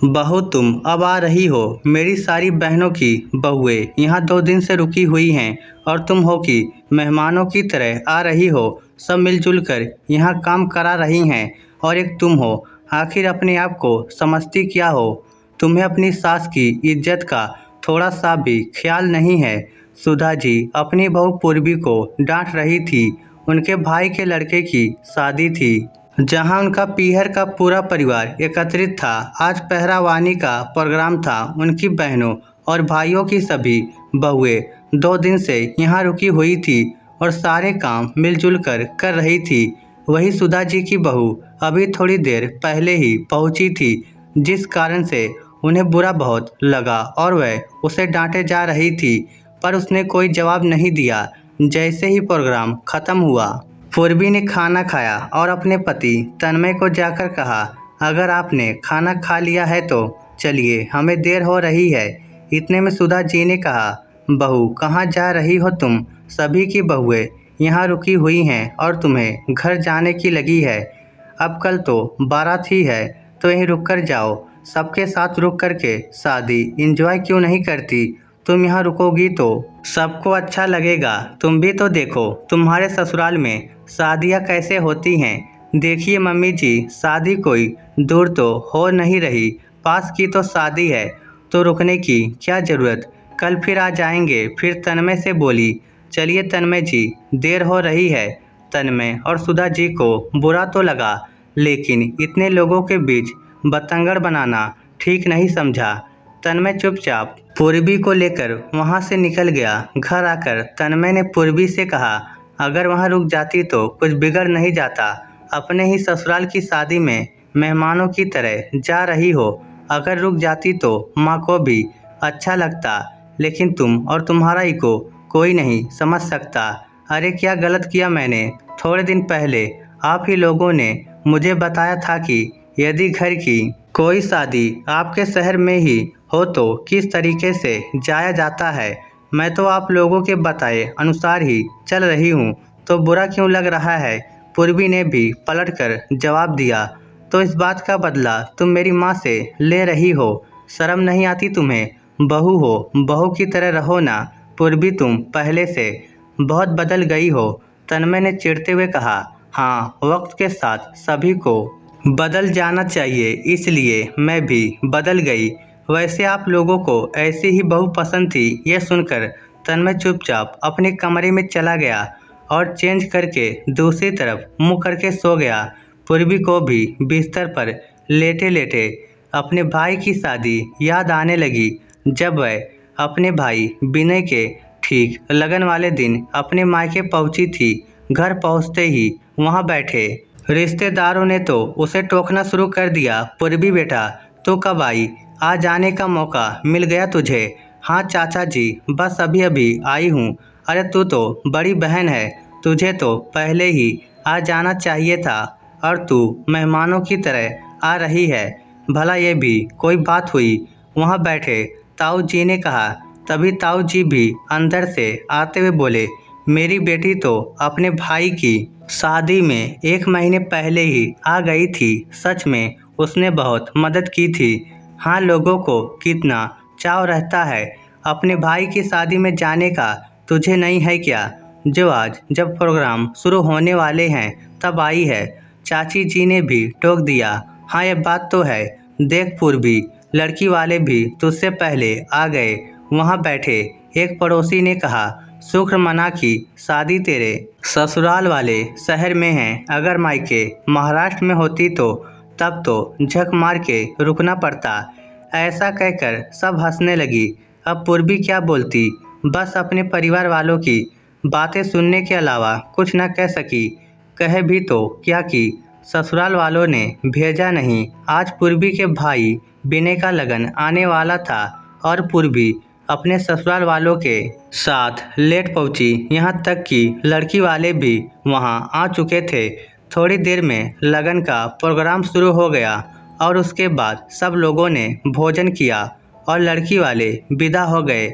बहू तुम अब आ रही हो। मेरी सारी बहनों की बहुएं यहाँ 2 दिन से रुकी हुई हैं और तुम हो कि मेहमानों की तरह आ रही हो। सब मिलजुल कर यहाँ काम करा रही हैं और एक तुम हो। आखिर अपने आप को समझती क्या हो? तुम्हें अपनी सास की इज्जत का थोड़ा सा भी ख्याल नहीं है। सुधा जी अपनी बहू पूर्वी को डांट रही थी। उनके भाई के लड़के की शादी थी जहां उनका पीहर का पूरा परिवार एकत्रित था। आज पहरावानी का प्रोग्राम था। उनकी बहनों और भाइयों की सभी बहुएं 2 दिन से यहाँ रुकी हुई थी और सारे काम मिलजुल कर रही थी। वही सुधा जी की बहू अभी थोड़ी देर पहले ही पहुंची थी, जिस कारण से उन्हें बुरा बहुत लगा और वह उसे डांटे जा रही थी, पर उसने कोई जवाब नहीं दिया। जैसे ही प्रोग्राम खत्म हुआ, पूर्वी ने खाना खाया और अपने पति तन्मय को जाकर कहा, अगर आपने खाना खा लिया है तो चलिए, हमें देर हो रही है। इतने में सुधा जी ने कहा, बहू कहाँ जा रही हो तुम? सभी की बहुएं यहाँ रुकी हुई हैं और तुम्हें घर जाने की लगी है। अब कल तो बारात ही है, तो यहीं रुक कर जाओ। सबके साथ रुक कर के शादी एंजॉय क्यों नहीं करती? तुम यहाँ रुकोगी तो सबको अच्छा लगेगा। तुम भी तो देखो तुम्हारे ससुराल में शादियाँ कैसे होती हैं। देखिए मम्मी जी, शादी कोई दूर तो हो नहीं रही, पास की तो शादी है, तो रुकने की क्या ज़रूरत? कल फिर आ जाएंगे। फिर तन्मय से बोली, चलिए तन्मय जी, देर हो रही है। तन्मय और सुधा जी को बुरा तो लगा, लेकिन इतने लोगों के बीच बतंगड़ बनाना ठीक नहीं समझा। तन्मय चुपचाप पूर्वी को लेकर वहां से निकल गया। घर आकर तन्मय ने पूर्वी से कहा, अगर वहां रुक जाती तो कुछ बिगड़ नहीं जाता। अपने ही ससुराल की शादी में मेहमानों की तरह जा रही हो। अगर रुक जाती तो माँ को भी अच्छा लगता, लेकिन तुम और तुम्हारा इको कोई नहीं समझ सकता। अरे क्या गलत किया मैंने? थोड़े दिन पहले आप ही लोगों ने मुझे बताया था कि यदि घर की कोई शादी आपके शहर में ही हो तो किस तरीके से जाया जाता है। मैं तो आप लोगों के बताए अनुसार ही चल रही हूँ, तो बुरा क्यों लग रहा है? पूर्वी ने भी पलटकर जवाब दिया, तो इस बात का बदला तुम मेरी माँ से ले रही हो? शर्म नहीं आती तुम्हें? बहू हो, बहू की तरह रहो ना। पूर्वी तुम पहले से बहुत बदल गई हो। तन्मय ने चिढ़ते हुए कहा, हाँ, वक्त के साथ सभी को बदल जाना चाहिए, इसलिए मैं भी बदल गई। वैसे आप लोगों को ऐसी ही बहू पसंद थी। यह सुनकर तन्मय चुपचाप अपने कमरे में चला गया और चेंज करके दूसरी तरफ मुँह करके सो गया। पूर्वी को भी बिस्तर पर लेटे लेटे अपने भाई की शादी याद आने लगी, जब वह अपने भाई विनय के ठीक लगन वाले दिन अपने मायके पहुंची थी। घर पहुंचते ही वहां बैठे रिश्तेदारों ने तो उसे टोकना शुरू कर दिया, पूर्वी बेटा तू कब आई? आ जाने का मौका मिल गया तुझे? हाँ चाचा जी, बस अभी अभी आई हूँ। अरे तू तो बड़ी बहन है, तुझे तो पहले ही आ जाना चाहिए था, और तू मेहमानों की तरह आ रही है। भला ये भी कोई बात हुई? वहाँ बैठे ताऊ जी ने कहा। तभी ताऊ जी भी अंदर से आते हुए बोले, मेरी बेटी तो अपने भाई की शादी में 1 महीने पहले ही आ गई थी। सच में उसने बहुत मदद की थी। हाँ, लोगों को कितना चाव रहता है अपने भाई की शादी में जाने का, तुझे नहीं है क्या? जो आज जब प्रोग्राम शुरू होने वाले हैं तब आई है। चाची जी ने भी टोक दिया। हाँ, ये बात तो है। देख पूर्वी, लड़की वाले भी तुझसे पहले आ गए। वहाँ बैठे एक पड़ोसी ने कहा, शुक्र मना की शादी तेरे ससुराल वाले शहर में है। अगर मायके महाराष्ट्र में होती तो तब तो झक मार के रुकना पड़ता। ऐसा कहकर सब हंसने लगी। अब पूर्वी क्या बोलती, बस अपने परिवार वालों की बातें सुनने के अलावा कुछ न कह सकी। कहे भी तो क्या कि ससुराल वालों ने भेजा नहीं। आज पूर्वी के भाई विनय का लगन आने वाला था और पूर्वी अपने ससुराल वालों के साथ लेट पहुंची। यहाँ तक कि लड़की वाले भी वहां आ चुके थे। थोड़ी देर में लगन का प्रोग्राम शुरू हो गया और उसके बाद सब लोगों ने भोजन किया और लड़की वाले विदा हो गए।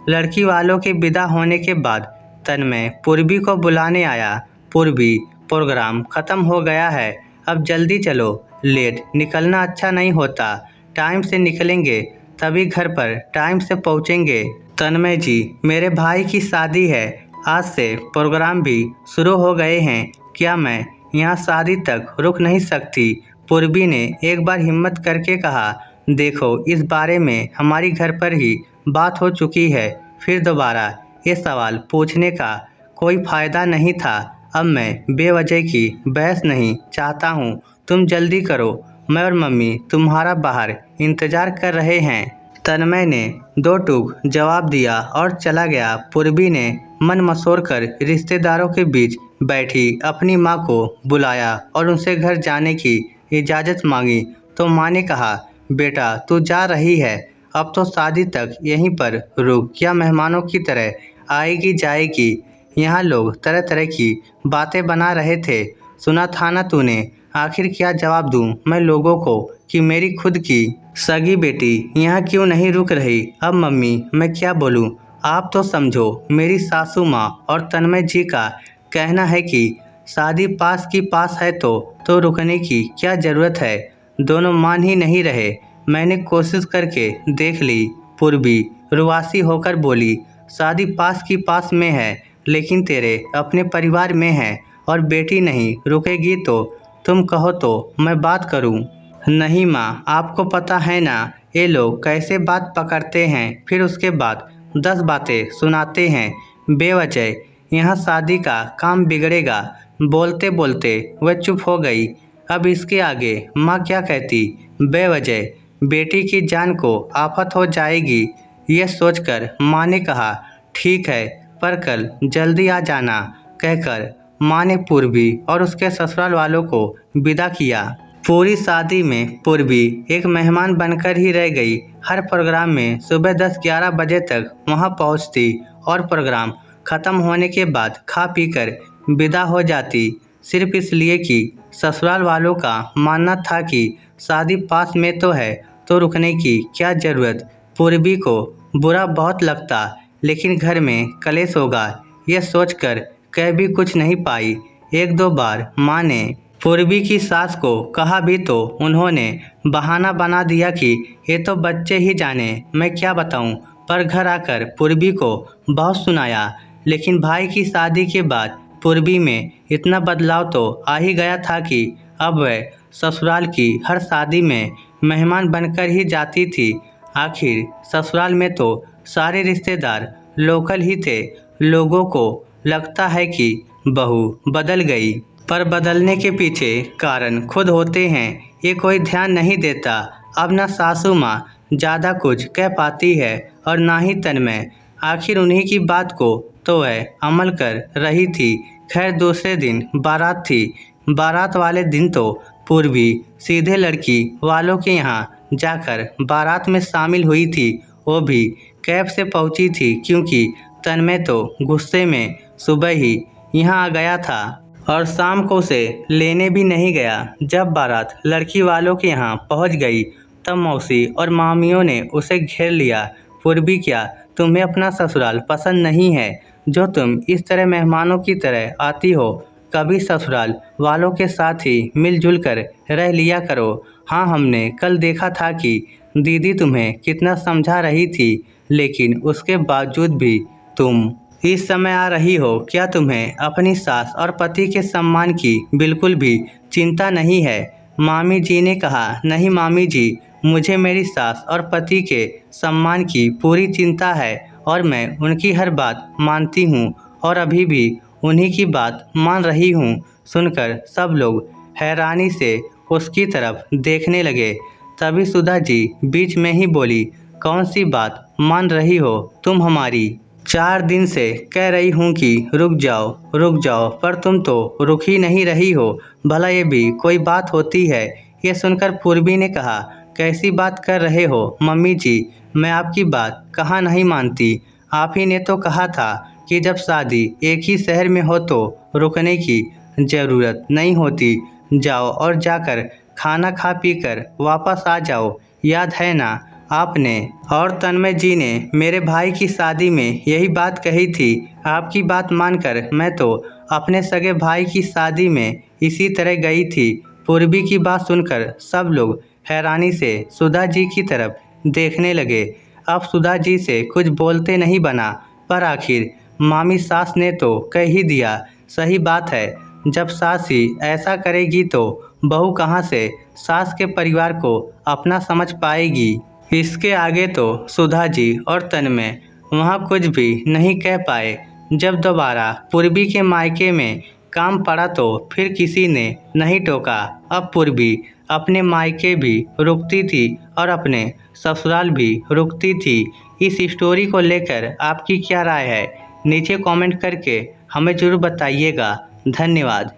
लड़की वालों के विदा होने के बाद तन्मय पूर्वी को बुलाने आया। पूर्वी, प्रोग्राम ख़त्म हो गया है, अब जल्दी चलो, लेट निकलना अच्छा नहीं होता। टाइम से निकलेंगे तभी घर पर टाइम से पहुँचेंगे। तन्मय जी, मेरे भाई की शादी है, आज से प्रोग्राम भी शुरू हो गए हैं, क्या मैं यहाँ शादी तक रुक नहीं सकती? पूर्वी ने एक बार हिम्मत करके कहा। देखो, इस बारे में हमारी घर पर ही बात हो चुकी है, फिर दोबारा ये सवाल पूछने का कोई फ़ायदा नहीं था। अब मैं बेवजह की बहस नहीं चाहता हूँ, तुम जल्दी करो, मैं और मम्मी तुम्हारा बाहर इंतज़ार कर रहे हैं। तन्मय ने दो टूक जवाब दिया और चला गया। पूर्वी ने मन मसोर कर रिश्तेदारों के बीच बैठी अपनी माँ को बुलाया और उनसे घर जाने की इजाज़त मांगी तो माँ ने कहा, बेटा तू जा रही है, अब तो शादी तक यहीं पर रुक, क्या मेहमानों की तरह आएगी जाएगी? यहाँ लोग तरह तरह की बातें बना रहे थे, सुना था ना तूने? आखिर क्या जवाब दूँ मैं लोगों को कि मेरी खुद की सगी बेटी यहाँ क्यों नहीं रुक रही? अब मम्मी मैं क्या बोलूँ? आप तो समझो, मेरी सासू माँ और तन्मय जी का कहना है कि शादी पास की पास है तो रुकने की क्या ज़रूरत है? दोनों मान ही नहीं रहे। मैंने कोशिश करके देख ली। पूर्वी रुआसी होकर बोली, शादी पास की पास में है, लेकिन तेरे अपने परिवार में है और बेटी नहीं रुकेगी तो तुम कहो तो मैं बात करूं? नहीं माँ, आपको पता है ना ये लोग कैसे बात पकड़ते हैं, फिर उसके बाद 10 बातें सुनाते हैं बेवजह। यहाँ शादी का काम बिगड़ेगा। बोलते बोलते वह चुप हो गई। अब इसके आगे माँ क्या कहती? बेवजह बेटी की जान को आफत हो जाएगी। यह सोचकर माँ ने कहा, ठीक है, पर कल जल्दी आ जाना, कहकर माँ ने पूर्वी और उसके ससुराल वालों को विदा किया। पूरी शादी में पूर्वी एक मेहमान बनकर ही रह गई। हर प्रोग्राम में सुबह 10-11 बजे तक वहां पहुंचती और प्रोग्राम ख़त्म होने के बाद खा पीकर विदा हो जाती, सिर्फ इसलिए कि ससुराल वालों का मानना था कि शादी पास में तो है तो रुकने की क्या ज़रूरत। पूर्वी को बुरा बहुत लगता, लेकिन घर में कलेश होगा यह सोचकर कह भी कुछ नहीं पाई। एक दो बार माँ ने पूर्वी की सास को कहा भी तो उन्होंने बहाना बना दिया कि ये तो बच्चे ही जाने, मैं क्या बताऊं। पर घर आकर पूर्वी को बहुत सुनाया, लेकिन भाई की शादी के बाद पूर्वी में इतना बदलाव तो आ ही गया था कि अब वह ससुराल की हर शादी में मेहमान बनकर ही जाती थी। आखिर ससुराल में तो सारे रिश्तेदार लोकल ही थे। लोगों को लगता है कि बहू बदल गई, पर बदलने के पीछे कारण खुद होते हैं, ये कोई ध्यान नहीं देता। अब न सासू माँ ज़्यादा कुछ कह पाती है और ना ही तन्मय। आखिर उन्हीं की बात को तो वह अमल कर रही थी। खैर दूसरे दिन बारात थी। बारात वाले दिन तो पूर्वी सीधे लड़की वालों के यहाँ जाकर बारात में शामिल हुई थी। वो भी कैब से पहुंची थी, क्योंकि तन्मय तो गुस्से में सुबह ही यहाँ आ गया था और शाम को उसे लेने भी नहीं गया। जब बारात लड़की वालों के यहाँ पहुँच गई तब मौसी और मामियों ने उसे घेर लिया। पूर्वी, क्या तुम्हें अपना ससुराल पसंद नहीं है जो तुम इस तरह मेहमानों की तरह आती हो? कभी ससुराल वालों के साथ ही मिलजुल कर रह लिया करो। हाँ, हमने कल देखा था कि दीदी तुम्हें कितना समझा रही थी, लेकिन उसके बावजूद भी तुम इस समय आ रही हो। क्या तुम्हें अपनी सास और पति के सम्मान की बिल्कुल भी चिंता नहीं है? मामी जी ने कहा, नहीं मामी जी, मुझे मेरी सास और पति के सम्मान की पूरी चिंता है और मैं उनकी हर बात मानती हूँ और अभी भी उन्हीं की बात मान रही हूँ। सुनकर सब लोग हैरानी से उसकी तरफ देखने लगे। तभी सुधा जी बीच में ही बोली, कौन सी बात मान रही हो तुम हमारी? 4 दिन से कह रही हूँ कि रुक जाओ, पर तुम तो रुक ही नहीं रही हो। भला ये भी कोई बात होती है? ये सुनकर पूर्वी ने कहा, कैसी बात कर रहे हो मम्मी जी, मैं आपकी बात कहाँ नहीं मानती। आप ही ने तो कहा था कि जब शादी एक ही शहर में हो तो रुकने की ज़रूरत नहीं होती। जाओ और जाकर खाना खा पी कर वापस आ जाओ, याद है ना आपने और तन्मय जी ने मेरे भाई की शादी में यही बात कही थी। आपकी बात मानकर मैं तो अपने सगे भाई की शादी में इसी तरह गई थी। पूर्वी की बात सुनकर सब लोग हैरानी से सुधा जी की तरफ देखने लगे। अब सुधा जी से कुछ बोलते नहीं बना, पर आखिर मामी सास ने तो कह ही दिया। सही बात है, जब सास ही ऐसा करेगी तो बहू कहाँ से सास के परिवार को अपना समझ पाएगी। इसके आगे तो सुधा जी और तन्मय वहाँ कुछ भी नहीं कह पाए। जब दोबारा पूर्वी के मायके में काम पड़ा तो फिर किसी ने नहीं टोका। अब पूर्वी अपने मायके भी रुकती थी और अपने ससुराल भी रुकती थी। इस स्टोरी को लेकर आपकी क्या राय है, नीचे कमेंट करके हमें ज़रूर बताइएगा। धन्यवाद।